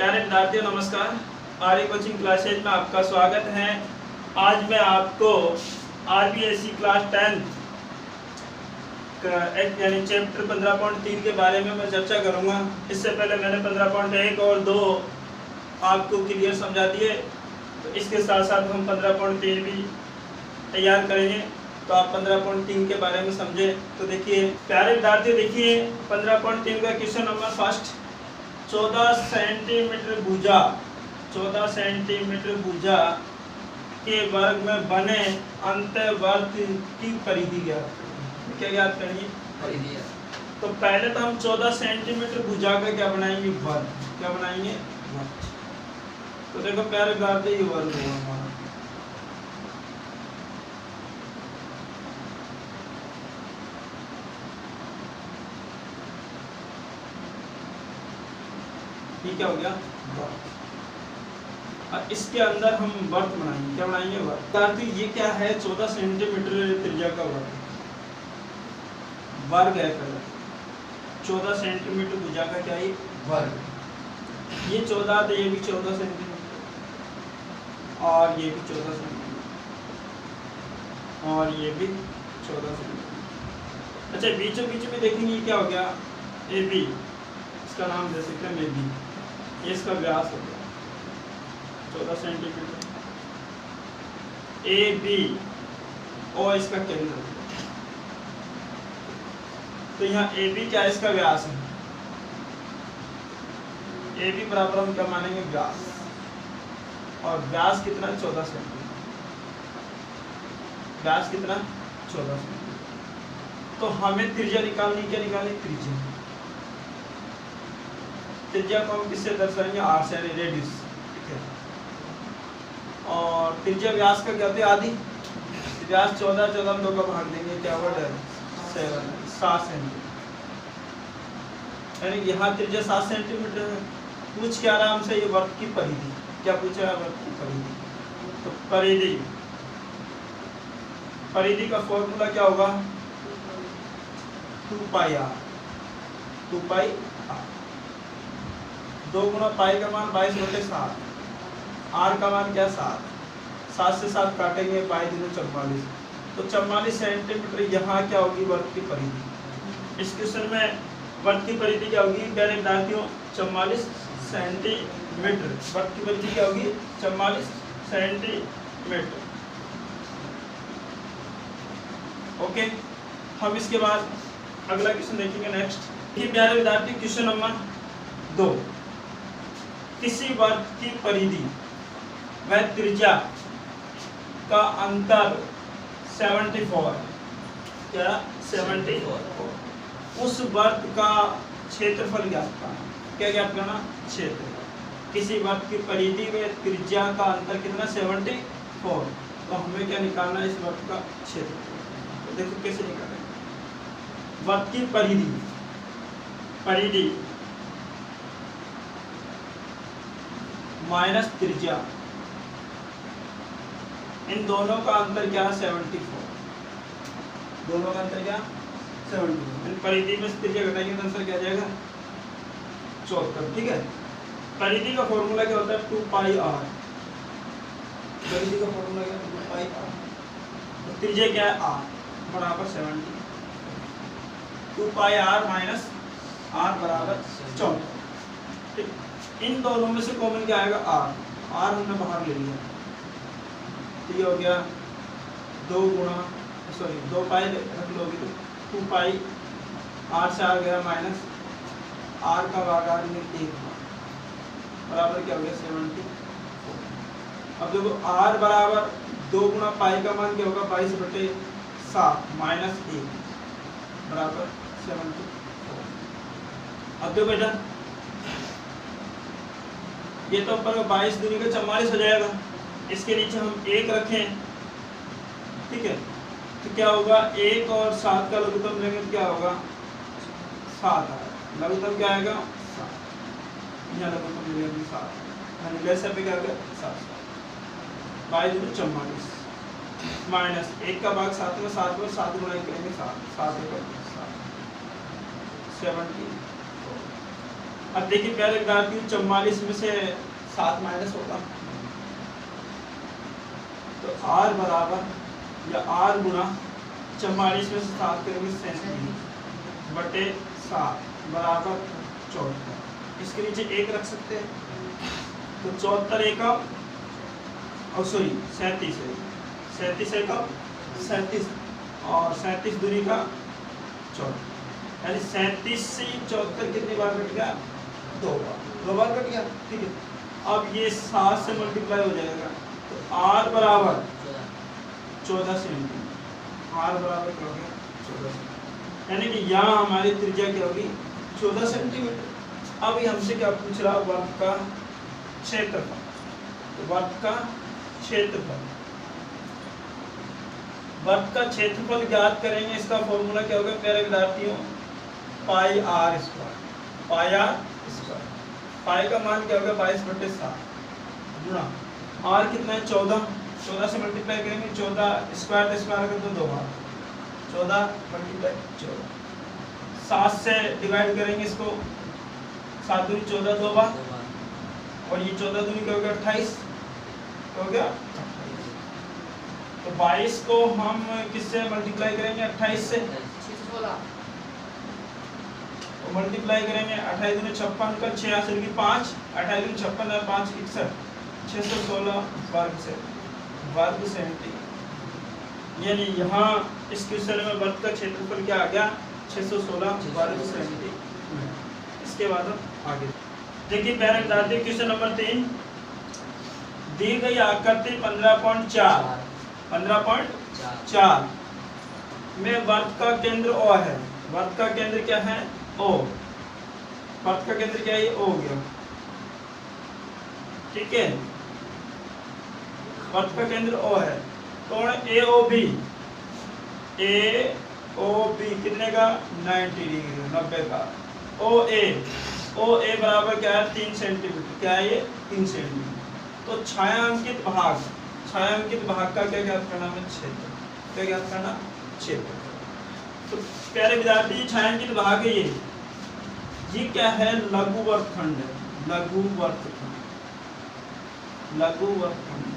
प्यारे विद्यार्थियों नमस्कार। आर्य कोचिंग क्लासेज में आपका स्वागत है। आज मैं आपको आरबीएससी क्लास 10 यानी चैप्टर 15.3 के बारे में मैं चर्चा करूंगा। इससे पहले मैंने 15.1 और 2 आपको क्लियर समझा दिए, तो इसके साथ साथ हम 15.3 भी तैयार करेंगे, तो आप 15.3 के बारे में समझे। तो देखिए प्यारे विद्यार्थियों, देखिए 15.3 का क्वेश्चन नंबर फर्स्ट, 14 सेंटीमीटर भुजा 14 सेंटीमीटर भुजा के वर्ग में बने अंतःवर्त की परिधि ज्ञात करिए। क्या ज्ञात करिए? परिधि। तो पहले तो हम 14 सेंटीमीटर भुजा का क्या बनाएंगे? वर्ग। क्या बनाएंगे? वर्ग। तो देखो प्यारे विद्यार्थी, ये वर्ग हुआ हमारा। ये क्या हो गया? वर्ग। और इसके अंदर हम वर्ग बनाएंगे। क्या बनाएंगे? वर्ग। विद्यार्थी ये क्या है? 14 सेंटीमीटर त्रिज्या का वर्ग है। पहले 14 सेंटीमीटर भुजा का क्या है? वर्ग। ये 14, तो ये भी 14 सेंटीमीटर और ये भी 14 सेंटीमीटर और ये भी 14 सेंटीमीटर। अच्छा, बीचों बीच में देखेंगे क्या हो गया? ए बी, इसका नाम दे सकते हैं ए बी। ये इसका व्यास हो गया 14 सेंटीमीटर। ए बी और इसका केंद्र हो गया। तो यहाँ ए बी क्या है? इसका व्यास है। ए बी बराबर हम क्या मानेंगे? व्यास। और व्यास कितना? 14 सेंटीमीटर। व्यास कितना? 14 सेंटीमीटर। तो हमें त्रिज्या निकालनी, क्या निकालनी? त्रिज्या। त्रिज्या को हम किससे दर्शाएंगे? आर से, यानी रेडियस। ठीक है। और त्रिज्या व्यास का क्या होता है? आधी। व्यास 14 हम 2 का भाग देंगे, क्या वर्ड है? 7 सेंटीमीटर। यानी यहाँ त्रिज्या 7 सेंटीमीटर है। पूछ क्या रहा हमसे? ये वर्ग की परिधि। क्या पूछा है? वर्ग की परिधि। तो परिधि का फॉर्मूला क्या होगा? 2 पाई आर। 2 pi are. 2 गुना पाई का मान 22/7। आर का मान क्या? 7। 7 से 7 काटेंगे, पाई दूनी 44। तो 44 सेंटीमीटर यहाँ क्या होगी? वर्ग की परिधि। इस क्वेश्चन में वर्ग की परिधि क्या होगी? प्यारे विद्यार्थियों, 44 सेंटीमीटर। वर्ग की परिधि क्या होगी? 44 सेंटीमीटर। ओके, हम इसके बाद अगला क्वेश्चन देखेंगे। नेक्स्ट प्यारे विद्यार्थी, क्वेश्चन नंबर 2, किसी वर्ग की परिधि व त्रिज्या का अंतर 74, क्या? 74। उस वर्ग का क्षेत्रफल ज्ञात करना। क्या ज्ञात करना? क्षेत्र। किसी वर्ग की परिधि व त्रिज्या का अंतर कितना? 74। तो हमें क्या निकालना है? इस वर्ग का क्षेत्रफल। तो देखो कैसे निकालेंगे। वर्ग की परिधि माइनस त्रिज्या, इन दोनों का अंतर क्या है? 74। दोनों का अंतर क्या? 74। इन परिधि में त्रिज्या घटाएंगे तो आंसर क्या आ जाएगा? 74। ठीक है। परिधि का फॉर्मूला क्या होता है? 2 पाई आर। परिधि का फॉर्मूला क्या है? 2 पाई आर। त्रिज्या क्या है? आर बराबर 70। 2 पाई आर माइनस आर बराबर 74। ठीक। इन दोनों में से कॉमन क्या आएगा? आर। आर हमने बाहर ले लिया, तो ये हो गया 2 पाई रख लोगे तो 2 पाई आर से आ गया माइनस आर का भाग आर में 1 बराबर क्या हो गया? 74। अब देखो आर बराबर 2 गुना पाई का मान क्या होगा? 22/7 माइनस 1 बराबर 74। अब देखो बेटा, ये तो ऊपर 22 दूनी का 44 हो जाएगा। इसके नीचे हम 1 रखें, ठीक है। तो क्या होगा? 1 और 7 का लघुत्तम लेंगे तो क्या होगा? 7 आएगा। लघुत्तम क्या आएगा? 7। यहाँ लघुत्तम लेंगे 7, यानी लेसर पे क्या होगा? 7। 22 दूनी 44 माइनस 1 का भाग 7 में 7 में 7 गुना 1 करेंगे 7 1 7 74। 74 अब देखो 8 दूनी का 44 44 माइनस 1 का भाग 7 में 7 में 7 गुना 1 करेंगे 7 7 74। 74 अब देखो 8 दूनी का 44 44 माइनस 1 का भाग 7 में 7 में 7 गुना 1 करेंगे 7 7 74। अब देखिए पहले विद्यार्थी 44 में से 7 माइनस होगा तो r बराबर या r गुना 44 में से 7 करेंगे 37 बटे 7 बराबर 74। इसके नीचे 1 रख सकते हैं तो 74 एकम और सॉरी 37 है 37 एकम 37 और 37 दूरी का 74 यानी 37 से 74 कितनी बार कट गया 2 बार कट गया। ठीक है अब ये 7 से मल्टीप्लाई हो जाएगा तो r बराबर 14 सेंटीमीटर r बराबर क्या हो गया 14 सेंटीमीटर यानी कि यहाँ हमारी त्रिज्या क्या होगी 14 सेंटीमीटर। अब ये हमसे क्या पूछ रहा वर्ग का क्षेत्रफल तो वर्ग का क्षेत्रफल वर्ग का क्षेत्रफल ज्ञात करेंगे। इसका फॉर्मूला क्या होगा प्यारे विद्यार्थियों पाई आर स्क्वायर पाई का मान क्या होगा 22/7 गुणा आर कितना है 14 से मल्टीप्लाई करेंगे 14 स्क्वायर कर दो 2 बार 14 × 14 7 से डिवाइड करेंगे इसको 7 दूनी 14 2 बार और ये 14 दूनी क्या हो गया 28 हो गया 28। तो 22 को हम किससे मल्टीप्लाई करेंगे 28 से तो मल्टीप्लाई करेंगे 28 दूनी 56 का 6 की 5 28 दूनी 56 है 5 61 616 वर्ग सेंटीमीटर यानी यहाँ इस क्वेश्चन में वर्ग का क्षेत्रफल क्या आ गया 616 वर्ग सेंटीमीटर। इसके बाद हम आगे देखिए पहले विद्यार्थी क्वेश्चन नंबर 3 दी गई आकृति 15.4 में वर्ग का केंद्र O है। वर्ग का केंद्र क्या है O वर्ग का केंद्र क्या है ये O हो गया। ठीक है वर्ग का केंद्र O है। कोण AOB कितने का 90 डिग्री 90 का। OA बराबर क्या है 3 सेंटीमीटर क्या है ये 3 सेंटीमीटर। तो छायांकित भाग का क्या ज्ञात करना है क्षेत्र क्या ज्ञात करना क्षेत्र। तो प्यारे विद्यार्थी छायांकित भाग है ये क्या है लघु वर्गखंड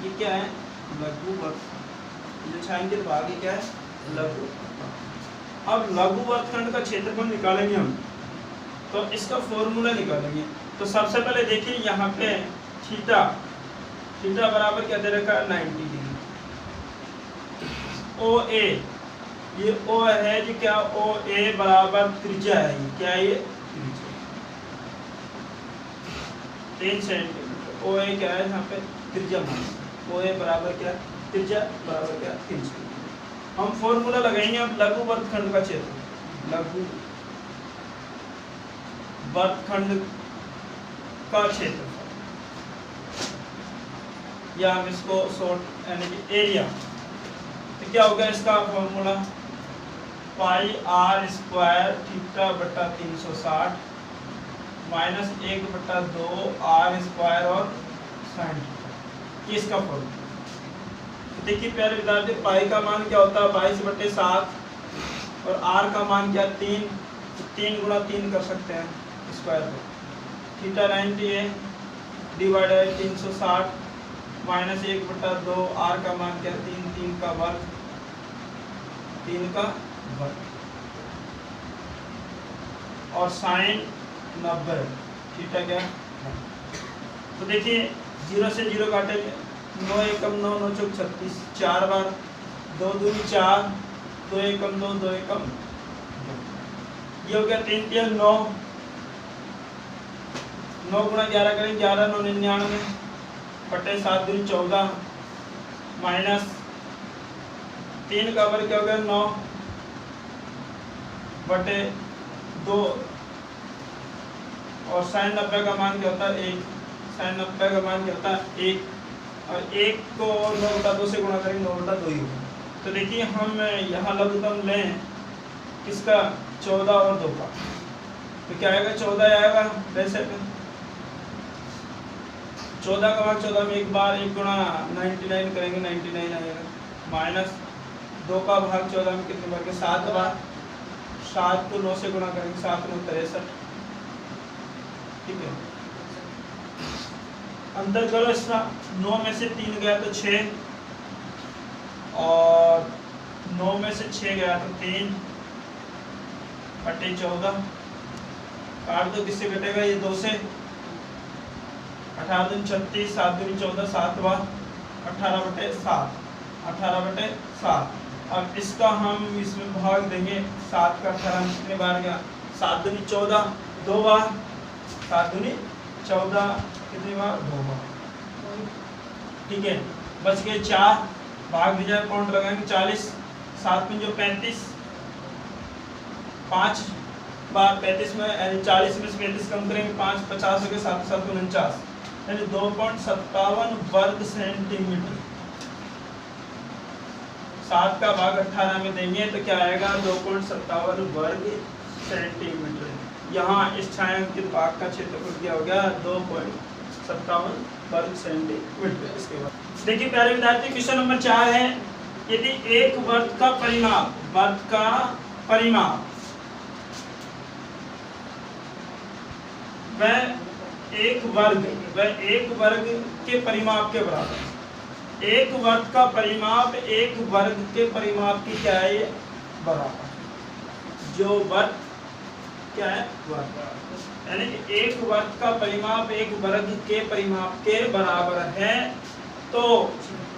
ये क्या है लघु वर्गखंड। ये छायांकित भाग है क्या है लघु। अब लघु वर्गखंड का क्षेत्रफल निकालेंगे हम तो इसका फॉर्मूला निकालेंगे। तो सबसे पहले देखिए यहाँ पे थीटा बराबर क्या दे रखा है 90 डिग्री। OA ये O है जी क्या OA बराबर त्रिज्या है ये क्या है ये त्रिज्या 3 सेंटीमीटर। OA क्या है यहाँ पे त्रिज्या मान OA बराबर क्या त्रिज्या बराबर क्या 3 सेंटीमीटर। हम फॉर्मूला लगाएंगे अब लघु वर्गखंड का क्षेत्र लघु वर्गखंड का क्षेत्रफल या हम इसको शॉर्ट यानी कि एरिया। तो क्या होगा इसका formula pi r square theta बटा 360 माइनस 1/2 आर स्क्वायर और साइन थीटा। इसका फॉर्मूला तो देखिए प्यारे विद्यार्थी पाई का मान क्या होता है 22/7 और आर का मान क्या 3 गुणा 3 कर सकते हैं स्क्वायर को। थीटा 90 है डिवाइडेड 360 माइनस 1/2 आर का मान क्या 3 का वर्ग और साइन 90 थीटा क्या। तो देखिए 0 से 0 काटेंगे 9 एकम 9 9 चौक 36 4 बार 2 दूनी 4 2 एकम 2 2 एकम ये हो गया 3 3 9 9 गुणा 11 करेंगे 11 9 99 बटे 7 दूनी 14 माइनस 3 का वर्ग क्या हो गया 9 बटे 2 और साइन 90 का मान क्या होता है 1 साइन 90 का मान क्या होता है 1 और 1 को 9/2 से गुणा करेंगे 9/2 ही होगा। तो देखिए हम यहाँ लघुत्तम लें किसका 14 और 2 का तो क्या आएगा 14 आएगा वैसे 14 का भाग 14 में एक बार 1 गुणा 99 करेंगे 99 आएगा माइनस 2 का भाग 14 में कितने बार के 7 बार 7 को 9 से गुणा करेंगे 7 9 63 ठीक है, अंतर करो इसका, 9 में से 3 गया तो 6, और 9 में से 6 गया तो 3 बटे 14, काट दो, किससे कटेगा ये 2 से, 18 दूनी 36, 7 दूनी 14, 7 बार 18 बटे 7, 18 बटे 7। अब इसका हम इसमें भाग देंगे, 7 का 18 कितने बार गया, 7 दूनी 14, 2 बार, 7 दूनी 14 कितनी बार, 2 बार, ठीक है। बच गए 4, भाग दिया, काउंट लगाएंगे 40, 7 में जो 35, 5 बार 35 में, यानी 40 में से 35 कम करेंगे 5, 50 हो गए, 7 7 49, यानी 2.57 वर्ग सेंटीमीटर। 7 का भाग 18 में देंगे तो क्या आएगा, 2.57 वर्ग सेंटीमीटर। यहाँ इस छायांकित भाग का क्षेत्रफल क्या हो गया, 2.57 वर्ग सेंटीमीटर। इसके बाद देखिए प्यारे विद्यार्थी, क्वेश्चन नंबर 4 है, यदि एक वृत्त का परिमाप, वृत्त का परिमाप वह एक वर्ग के परिमाप के बराबर, एक वर्ग का परिमाप एक वर्ग के परिमाप की क्या है, ये बराबर, जो वर्ग क्या है, वर्ग, यानी कि एक वर्ग का परिमाप एक वर्ग के परिमाप के बराबर है तो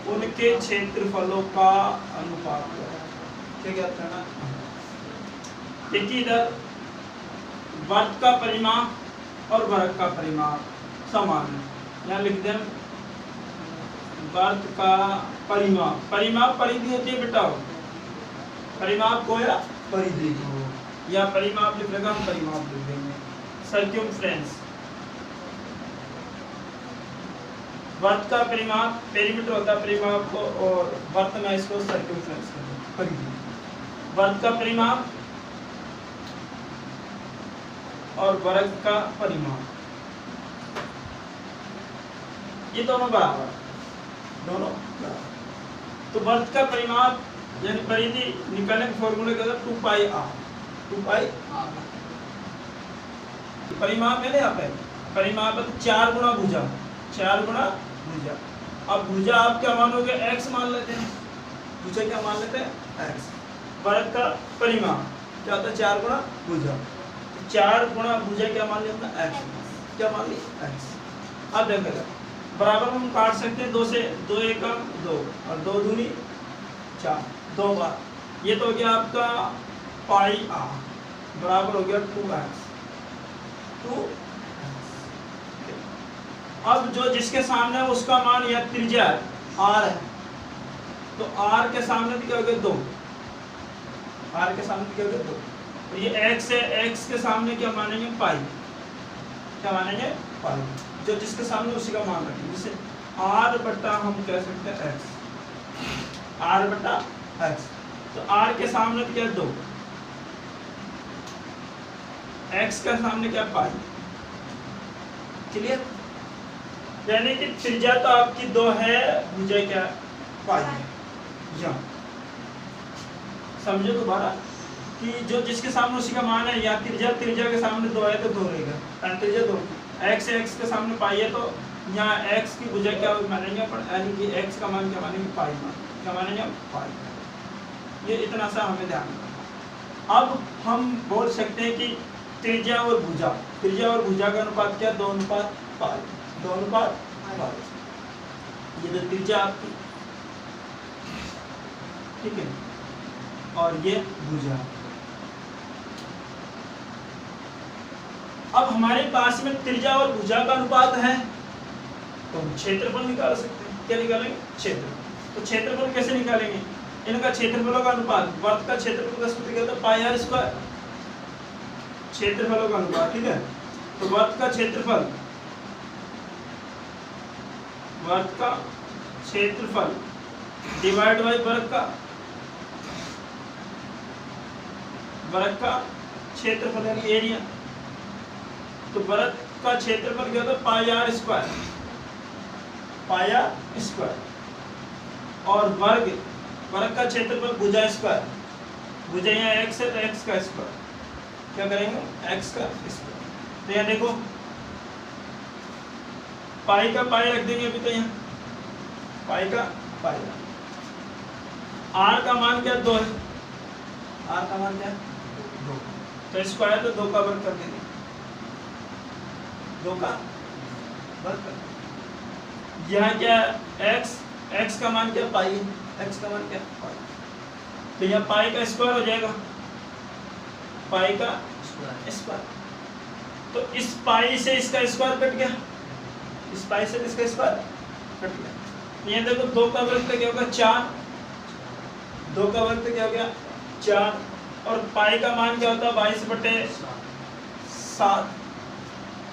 उनके क्षेत्रफलों का अनुपात क्या कहते हैं ना। देखिए इधर वर्ग का परिमाप और वर्ग का परिमाप समान है, यहाँ लिख दें वर्ग का परिमाप, परिमाप परिधि होती है बेटा, परिमाप को या परिधि को, या परिमाप लिख लेगा, हम परिमाप लिख देंगे, सर्क्यूमफ्रेंस। वर्ग का परिमाप पेरीमीटर होता है परिमाप को, और वर्ग में इसको सर्क्यूमफ्रेंस कहते हैं, परिधि। वर्ग का परिमाप और वर्ग का परिमाप ये दोनों बराबर, दोनों बराबर। तो वर्ग का परिमाप यानी परिधि निकालने के फॉर्मूले का 2 पाई आर, 2 पाई आर। परिमाप है ना, यहाँ पे परिमाप 4 गुना भुजा, 4 गुना भुजा। अब भुजा आप क्या मानोगे, x मान लेते हैं, भुजा क्या मान लेते हैं, x। वर्ग का परिमाप क्या होता है, 4 गुना भुजा, 4 गुना भुजा क्या मान लिया, x, क्या मान लिया, x। अब देखो बराबर हम काट सकते हैं 2 से, 2 एकम 2 और 2 दूनी 4, 2 बार, ये तो हो गया आपका पाई आर, बराबर हो गया 2x, 2। अब जो जिसके सामने है उसका मान या त्रिज्या r है, तो r के सामने क्या हो गया 2, r के सामने क्या हो गया 2, तो ये x है, x के सामने क्या मानेंगे, पाई, क्या मानेंगे, पाई, जो जिसके सामने उसी का मान रखेंगे, जैसे r बटा हम कह सकते हैं x, r बटा x, तो r के सामने क्या 2, x के सामने क्या पाई, क्लियर। यानी कि त्रिज्या तो आपकी 2 है, भुजा क्या पाई है, यहाँ समझो दोबारा कि जो जिसके सामने उसी का मान है, या त्रिज्या के सामने 2 है तो 2 रहेगा, त्रिज्या 2, x के सामने पाई है तो यहाँ x की भुजा क्या मानेंगे अपन, यानी कि x का मान क्या मानेंगे, पाई मान, क्या मानेंगे, पाई। ये इतना सा हमें ध्यान रखना। अब हम बोल सकते हैं कि त्रिज्या और भुजा, त्रिज्या और भुजा का अनुपात क्या, 2 अनुपात पाई, 2 अनुपात पाई। ये तो त्रिज्या आपकी, ठीक है, और ये भुजा। अब हमारे पास में त्रिज्या और भुजा का अनुपात है तो हम क्षेत्रफल निकाल सकते हैं, क्या निकालेंगे, क्षेत्रफल। तो क्षेत्रफल कैसे निकालेंगे, इनका क्षेत्रफलों का अनुपात, वर्ग का क्षेत्रफल का सूत्र क्या होता है, पाई आर स्क्वायर, क्षेत्रफलों का अनुपात, ठीक है। तो वर्ग का क्षेत्रफल, वर्ग का क्षेत्रफल डिवाइड बाई वर्ग का क्षेत्रफल यानी एरिया। तो वर्ग का क्षेत्रफल क्या होता है, pi r square, pi r square, और वर्ग का क्षेत्रफल भुजा स्क्वायर, भुजा यहाँ x है तो x का स्क्वायर, क्या करेंगे, x का स्क्वायर। तो यहाँ देखो पाई का पाई रख देंगे अभी तो यहाँ, पाई का पाई। आर का मान क्या 2 है, आर का मान क्या है 2, तो स्क्वायर तो 2 का वर्ग कर देंगे, 2 का वर्ग कर देंगे। यहाँ क्या x का मान क्या पाई है, x का मान क्या पाई, तो यहाँ पाई का स्क्वायर हो जाएगा, पाई का स्क्वायर। तो इस पाई से इसका स्क्वायर कट गया, इस पाई से इसका स्क्वायर कट गया। ये देखो 2 का वर्ग तो क्या होगा 4, 2 का वर्ग तो क्या हो गया 4, और पाई का मान क्या होता है 22/7,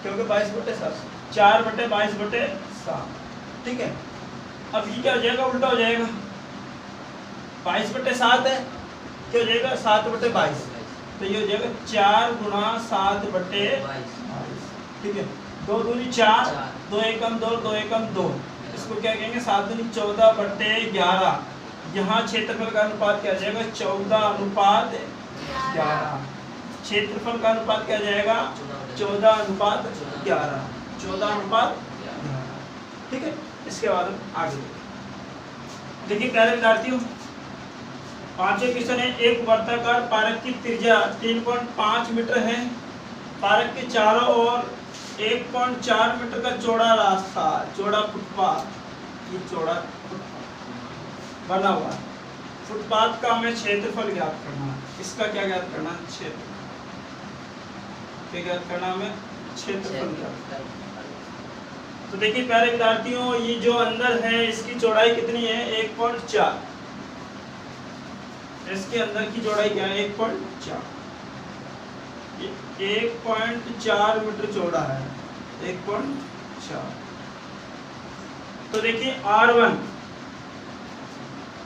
क्योंकि 22/7, 4/22/7, ठीक है। अब ये क्या हो जाएगा, उल्टा हो जाएगा, 22/7 है, क्या हो जाएगा 7/22, तो ये हो जाएगा 4 × 7/22, ठीक है। 2 दूनी 4, 2 एकम 2, 2 एकम 2, इसको क्या कहेंगे 7 दूनी 14/11। यहाँ क्षेत्रफल का अनुपात क्या जाएगा 14/11, क्षेत्रफल का अनुपात क्या जाएगा 14/11, 14/11, ठीक है। इसके बाद हम आगे देखिए, प्यारे विद्यार्थियों 5वें क्वेश्चन है, एक वर्ताकार पारक की त्रिज्या 3.5 मीटर है, पारक के चारों ओर 1.4 मीटर का चौड़ा रास्ता, चौड़ा फुटपाथ, ये चौड़ा फुटपाथ बना हुआ है। फुटपाथ का हमें क्षेत्रफल ज्ञात करना है, इसका क्या ज्ञात करना है, क्षेत्र क्या ज्ञात करना हमें, क्षेत्रफल ज्ञात करना। तो देखिए प्यारे विद्यार्थियों, ये जो अंदर है इसकी चौड़ाई कितनी है 1.4, इसके अंदर की चौड़ाई क्या है 1.4, 1.4 मीटर चौड़ा है, 1.4। तो देखिए R1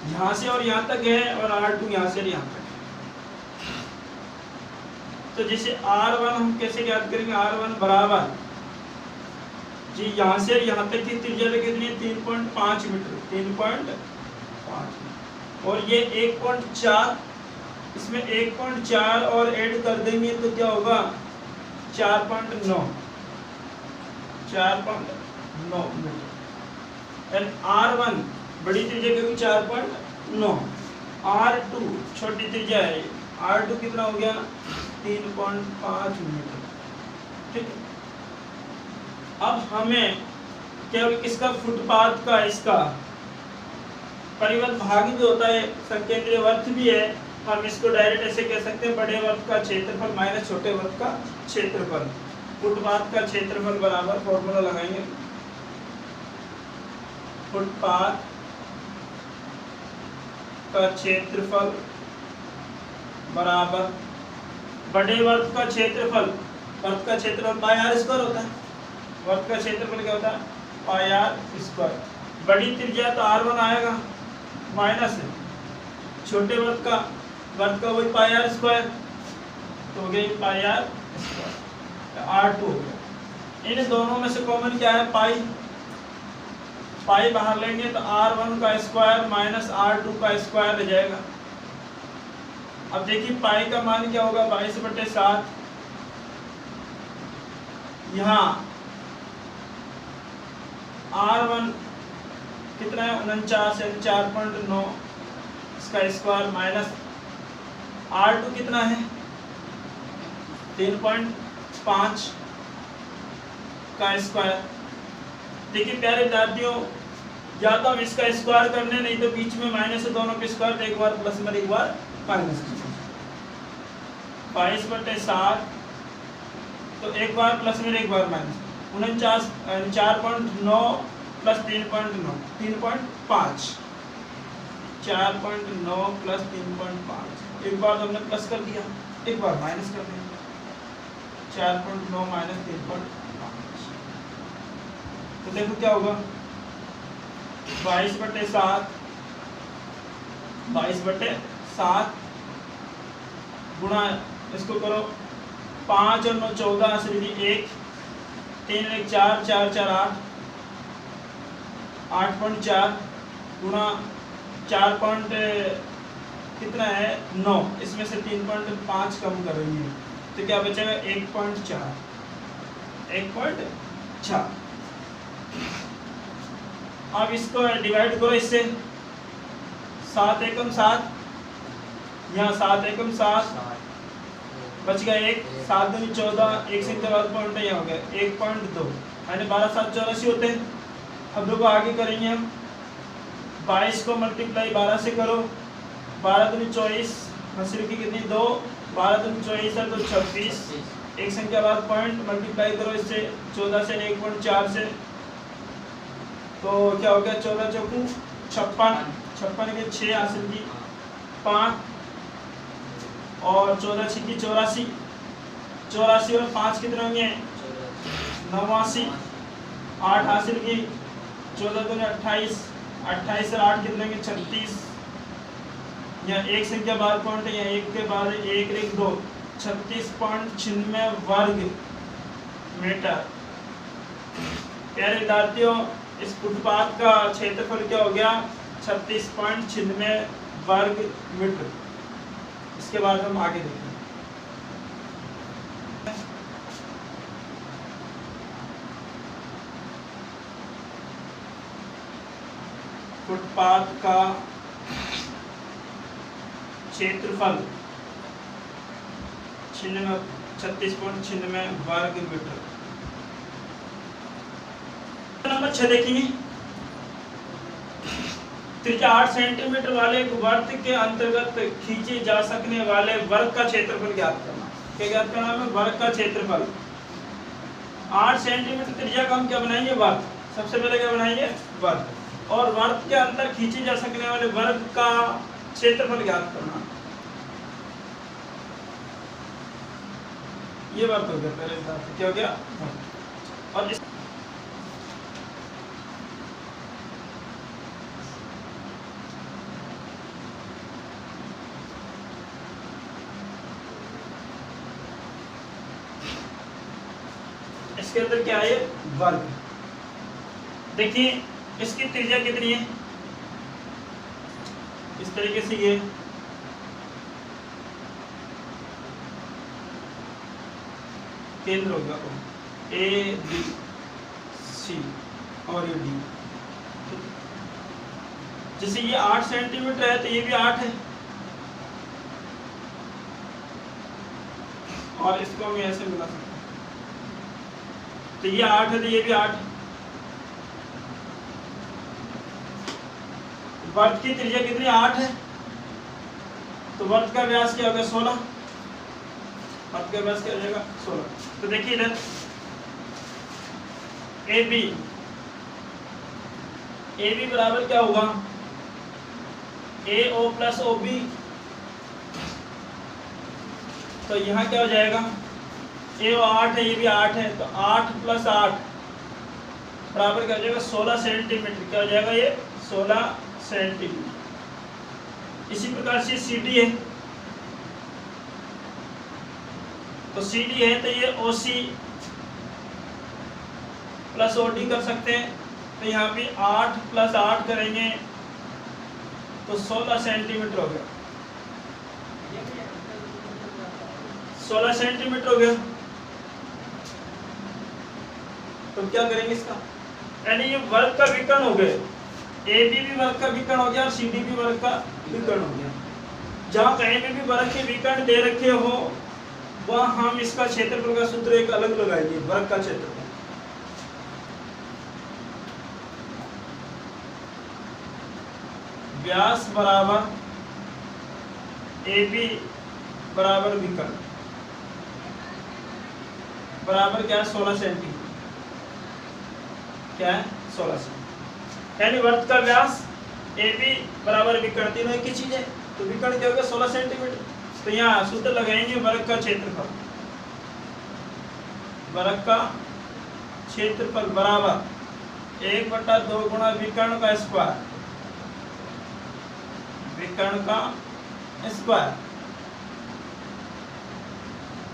यहाँ से और यहाँ तक है, और R2 यहाँ से यहाँ तक है। तो जैसे R1 हम कैसे ज्ञात करेंगे, R1 बराबर जी यहाँ से यहाँ तक की त्रिज्या कितनी है 3.5 मीटर, 3.5, और ये 1.4, इसमें 1.4 और ऐड कर देंगे तो क्या होगा 4.9 मीटर। एंड R1 बड़ी त्रिज्या क्योंकि 4.9, R2 छोटी त्रिज्या है, R2 कितना हो गया 3.5 मीटर, ठीक है। अब हमें क्या इसका फुटपाथ का इसका परिवर्त भाग भी होता है, संकेंद्रीय वर्त भी है, हम इसको डायरेक्ट ऐसे कह सकते हैं, बड़े वर्त का क्षेत्रफल माइनस छोटे वर्त का क्षेत्रफल। फुटपाथ का क्षेत्रफल बराबर, फॉर्मूला लगाएंगे, फुटपाथ का क्षेत्रफल बराबर बड़े वर्त का क्षेत्रफल, वर्त का क्षेत्रफल पाई आर स्क्वायर होता है, वर्त का क्षेत्रफल क्या होता है पाई आर स्क्वायर। बड़ी त्रिज्या तो R1 आएगा, माइनस छोटे वर्त का वही पाई आर स्क्वायर, तो हो गई पाई आर स्क्वायर, R2 हो गया। इन दोनों में से कॉमन क्या है पाई, पाई बाहर लेंगे तो R1 का स्क्वायर माइनस R2 का स्क्वायर रह जाएगा। अब देखिए पाई का मान क्या होगा 22/7, यहाँ R1 कितना है 49 है, 4.9 इसका स्क्वायर माइनस R2 कितना है 3.5 का स्क्वायर। देखिए प्यारे विद्यार्थियों, या तो हम इसका स्क्वायर करने, नहीं तो बीच में माइनस है, दोनों के स्क्वायर, तो एक बार प्लस में एक बार माइनस। 22/7 तो एक बार प्लस में एक बार माइनस, 49 4.9 प्लस 3.9 3.5, 4.9 प्लस 3.5, एक बार तो हमने प्लस कर दिया, एक बार माइनस कर दिया, 4.9 माइनस 3.5, तो देखो क्या होगा 22/7 गुणा, इसको करो 5 और 9 14 से 1, 3 1 4 4 4 8.4 गुणा 4 कितना है 9, इसमें से 3.5 कम करेंगे तो क्या बचेगा 1.4, अब इसको डिवाइड करो इससे, 7 एकम 7, यहाँ 7 एकम 7 बच गया 1, 7 दूनी 14, 1 से इनके बाद पॉइंट यहाँ हो गया 1.2, यानी 12 7 84 होते हैं। अब देखो आगे करेंगे हम, 22 को मल्टीप्लाई 12 से करो, 12 दूनी 24, हासिल की कितनी 2, 12 दूनी 24 है तो 26, एक संख्या बाद पॉइंट मल्टीप्लाई करो इससे 14 से 1.4 से, तो क्या हो गया 14 चौकू 56, 56 के 6 हासिल की 5 और 14 छिकी 84, 84 और 5 कितने होंगे 89, 8 हासिल की 14 दूनी 28, 28 और 8 कितने होंगे 36, यहाँ एक संख्या बाद पॉइंट है, यहाँ एक के बाद 1 1 2, 36.96 वर्ग मीटर। प्यारे विद्यार्थियों, इस फुटपाथ का क्षेत्रफल क्या हो गया 36.96 वर्ग मीटर। इसके बाद हम आगे देखेंगे। फुटपाथ का क्षेत्रफल 36.96 वर्ग मीटर। नंबर 6 देखेंगे, त्रिज्या 8 सेंटीमीटर वाले वर्त के अंतर्गत खींचे जा सकने वाले वर्ग का क्षेत्रफल ज्ञात करना। क्या ज्ञात करना है? वर्ग का क्षेत्रफल। 8 सेंटीमीटर त्रिज्या का हम क्या बनाएंगे वर्ग, सबसे पहले क्या बनाएंगे वर्ग, और वर्ग के अंदर खींचे जा सकने वाले वर्ग का क्षेत्रफल ज्ञात करना। ये वर्ग हो गया पहले, क्या हो गया, और इस इसके अंदर क्या है वर्ग। देखिए इसकी त्रिज्या कितनी है, इस तरीके से ये केंद्र होगा ए बी सी और ये डी। जैसे ये 8 सेंटीमीटर है तो ये भी 8 है, और इसको हम ऐसे मिला सकते हैं, तो ये 8 है तो ये भी 8 है। वर्त की त्रिज्या कितनी 8 है, तो वर्त का व्यास क्या होगा 16, वर्त का व्यास क्या हो जाएगा 16। तो देखिए इधर ए बी बराबर क्या होगा ए ओ प्लस ओ बी, तो यहाँ क्या हो जाएगा ए 8 है ये भी 8 है, तो 8 + 8 बराबर क्या हो जाएगा 16 सेंटीमीटर। क्या हो जाएगा ये 16 सेंटीमीटर। इसी प्रकार से सी डी है, तो सी डी है तो ये ओ सी प्लस ओ डी कर सकते हैं, तो यहाँ पे 8 + 8 करेंगे तो 16 सेंटीमीटर हो गया, 16 सेंटीमीटर हो गया। तो क्या करेंगे इसका, यानी ये वर्ग का विकर्ण हो गए, ए बी भी वर्ग का विकर्ण हो गया और सी डी भी वर्ग का विकर्ण हो गया। जहाँ कहीं पे भी वर्ग के विकर्ण दे रखे हो वह हम इसका क्षेत्रफल का सूत्र एक अलग लगाएंगे, वर्ग का क्षेत्रफल। व्यास बराबर ए बी बराबर विकर्ण बराबर क्या है 16 सेंटीमीटर, क्या है 16 सेंटीमीटर, यानी वर्त का व्यास ए बी बराबर विकर्ण, तीनों एक ही चीज है, तो विकर्ण क्या होगा 16 सेंटीमीटर। तो यहाँ सूत्र लगाएंगे वर्ग का क्षेत्रफल, वर्ग का क्षेत्रफल बराबर 1/2 गुणा विकर्ण का स्क्वायर, विकर्ण का स्क्वायर।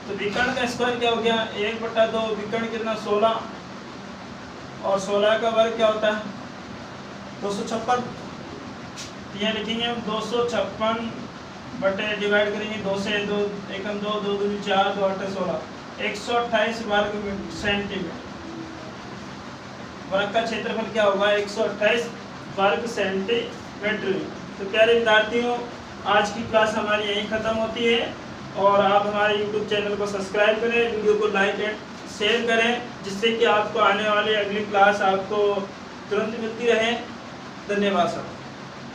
तो विकर्ण का स्क्वायर क्या हो गया 1/2, विकर्ण कितना 16, और 16 का वर्ग क्या होता है 256। यहाँ लिखेंगे हम 256 बटे डिवाइड करेंगे 2 से 2 एकम 2 2 दूनी 4 2 8 16, 128 वर्ग सेंटीमीटर, वर्ग का क्षेत्रफल क्या होगा 128 वर्ग सेंटीमीटर। तो प्यारे विद्यार्थियों, आज की क्लास हमारी यहीं ख़त्म होती है और आप हमारे YouTube चैनल को सब्सक्राइब करें, वीडियो को लाइक एंड शेयर करें, जिससे कि आपको आने वाली अगली क्लास आपको तुरंत मिलती रहे। धन्यवाद सर।